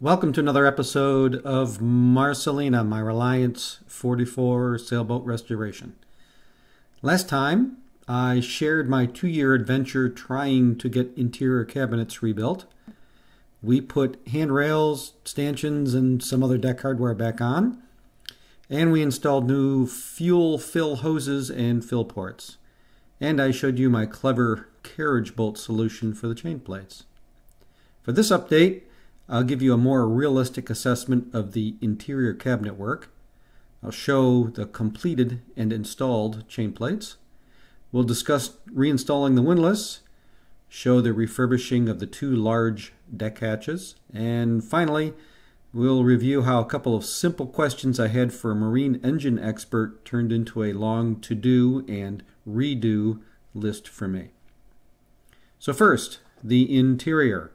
Welcome to another episode of Marcelina, my Reliance 44 sailboat restoration. Last time, I shared my 2-year adventure trying to get interior cabinets rebuilt. We put handrails, stanchions, and some other deck hardware back on, and we installed new fuel fill hoses and fill ports. And I showed you my clever carriage bolt solution for the chain plates. For this update, I'll give you a more realistic assessment of the interior cabinet work. I'll show the completed and installed chain plates. We'll discuss reinstalling the windlass, show the refurbishing of the 2 large deck hatches, and finally, we'll review how a couple of simple questions I had for a marine engine expert turned into a long to-do and redo list for me. So first, the interior.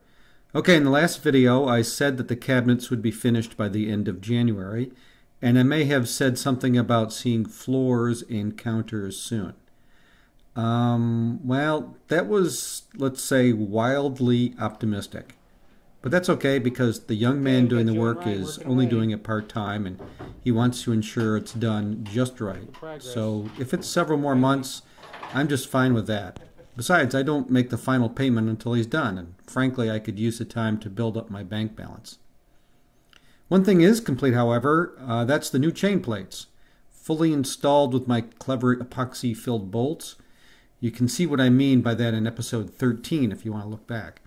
Okay, in the last video I said that the cabinets would be finished by the end of January, and I may have said something about seeing floors and counters soon. Well, that was, let's say, wildly optimistic. But that's okay because the young man doing the work is only doing it part-time and he wants to ensure it's done just right. So if it's several more months, I'm just fine with that. Besides, I don't make the final payment until he's done, and frankly, I could use the time to build up my bank balance. One thing is complete, however, that's the new chain plates. Fully installed with my clever epoxy-filled bolts. You can see what I mean by that in episode 13 if you want to look back.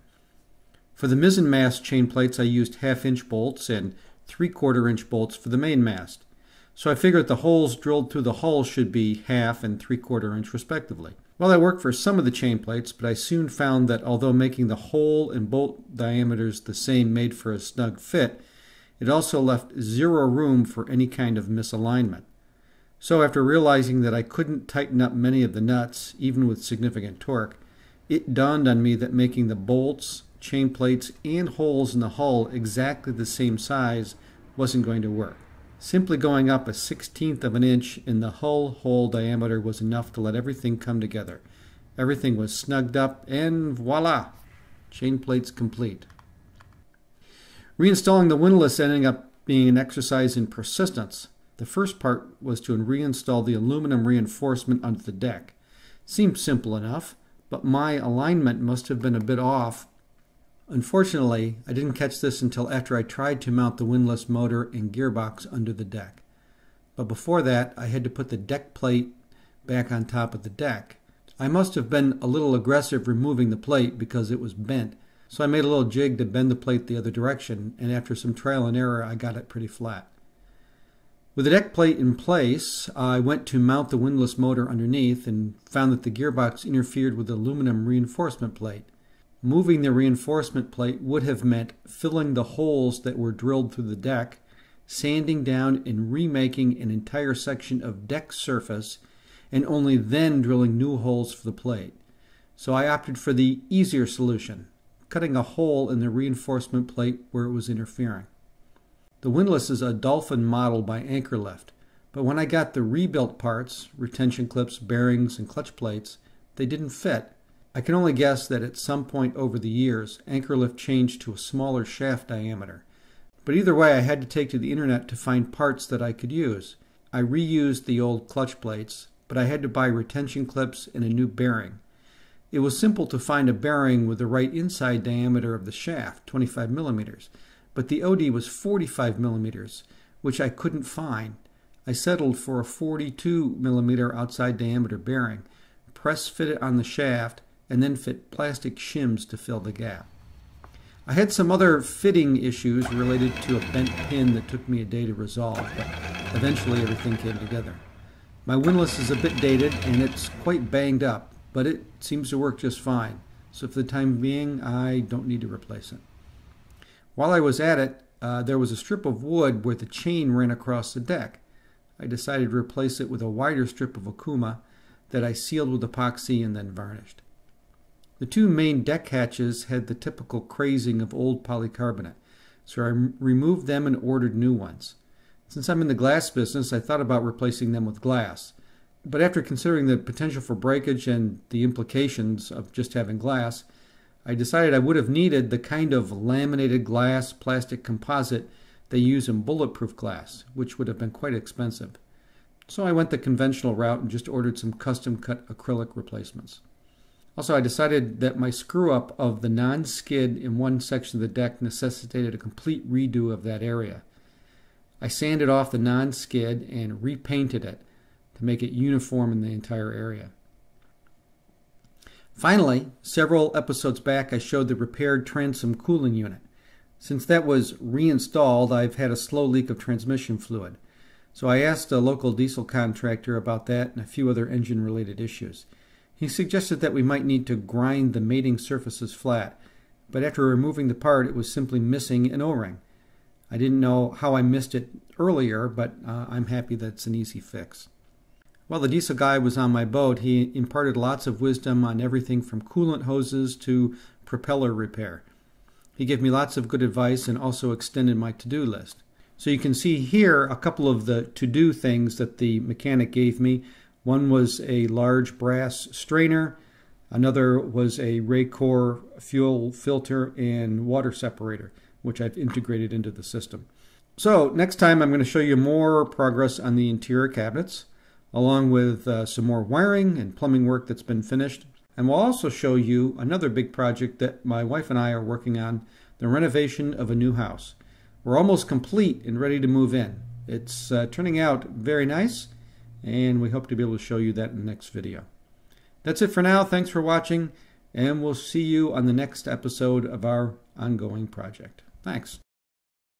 For the mizzenmast chain plates, I used 1/2-inch bolts and 3/4-inch bolts for the mainmast. So I figured the holes drilled through the hull should be 1/2 and 3/4-inch respectively. Well, that worked for some of the chain plates, but I soon found that although making the hole and bolt diameters the same made for a snug fit, it also left zero room for any kind of misalignment. So after realizing that I couldn't tighten up many of the nuts, even with significant torque, it dawned on me that making the bolts, chain plates, and holes in the hull exactly the same size wasn't going to work. Simply going up 1/16 of an inch in the hull hole diameter was enough to let everything come together. Everything was snugged up, and voila! Chain plates complete. Reinstalling the windlass ended up being an exercise in persistence. The first part was to reinstall the aluminum reinforcement under the deck. Seemed simple enough, but my alignment must have been a bit off. Unfortunately, I didn't catch this until after I tried to mount the windlass motor and gearbox under the deck. But before that, I had to put the deck plate back on top of the deck. I must have been a little aggressive removing the plate because it was bent, so I made a little jig to bend the plate the other direction, and after some trial and error, I got it pretty flat. With the deck plate in place, I went to mount the windlass motor underneath and found that the gearbox interfered with the aluminum reinforcement plate. Moving the reinforcement plate would have meant filling the holes that were drilled through the deck, sanding down and remaking an entire section of deck surface, and only then drilling new holes for the plate. So I opted for the easier solution, cutting a hole in the reinforcement plate where it was interfering. The windlass is a Dolphin model by Anchorlift, but when I got the rebuilt parts, retention clips, bearings, and clutch plates, they didn't fit. I can only guess that at some point over the years, Anchorlift changed to a smaller shaft diameter. But either way, I had to take to the internet to find parts that I could use. I reused the old clutch plates, but I had to buy retention clips and a new bearing. It was simple to find a bearing with the right inside diameter of the shaft, 25 millimeters, but the OD was 45 millimeters, which I couldn't find. I settled for a 42 millimeter outside diameter bearing, press fit it on the shaft, and then fit plastic shims to fill the gap. I had some other fitting issues related to a bent pin that took me a day to resolve, but eventually everything came together. My windlass is a bit dated and it's quite banged up, but it seems to work just fine, so for the time being I don't need to replace it. While I was at it, there was a strip of wood where the chain ran across the deck. I decided to replace it with a wider strip of Okuma that I sealed with epoxy and then varnished. The 2 main deck hatches had the typical crazing of old polycarbonate, so I removed them and ordered new ones. Since I'm in the glass business, I thought about replacing them with glass. But after considering the potential for breakage and the implications of just having glass, I decided I would have needed the kind of laminated glass plastic composite they use in bulletproof glass, which would have been quite expensive. So I went the conventional route and just ordered some custom-cut acrylic replacements. Also, I decided that my screw-up of the non-skid in one section of the deck necessitated a complete redo of that area. I sanded off the non-skid and repainted it to make it uniform in the entire area. Finally, several episodes back, I showed the repaired transom cooling unit. Since that was reinstalled, I've had a slow leak of transmission fluid. So I asked a local diesel contractor about that and a few other engine-related issues. He suggested that we might need to grind the mating surfaces flat, but after removing the part, it was simply missing an O-ring. I didn't know how I missed it earlier, but I'm happy that it's an easy fix. While the diesel guy was on my boat, he imparted lots of wisdom on everything from coolant hoses to propeller repair. He gave me lots of good advice and also extended my to-do list. So you can see here a couple of the to-do things that the mechanic gave me. One was a large brass strainer. Another was a Raycor fuel filter and water separator, which I've integrated into the system. So next time I'm going to show you more progress on the interior cabinets, along with some more wiring and plumbing work that's been finished. And we'll also show you another big project that my wife and I are working on, the renovation of a new house. We're almost complete and ready to move in. It's turning out very nice, and we hope to be able to show you that in the next video. That's it for now. Thanks for watching, and we'll see you on the next episode of our ongoing project. Thanks.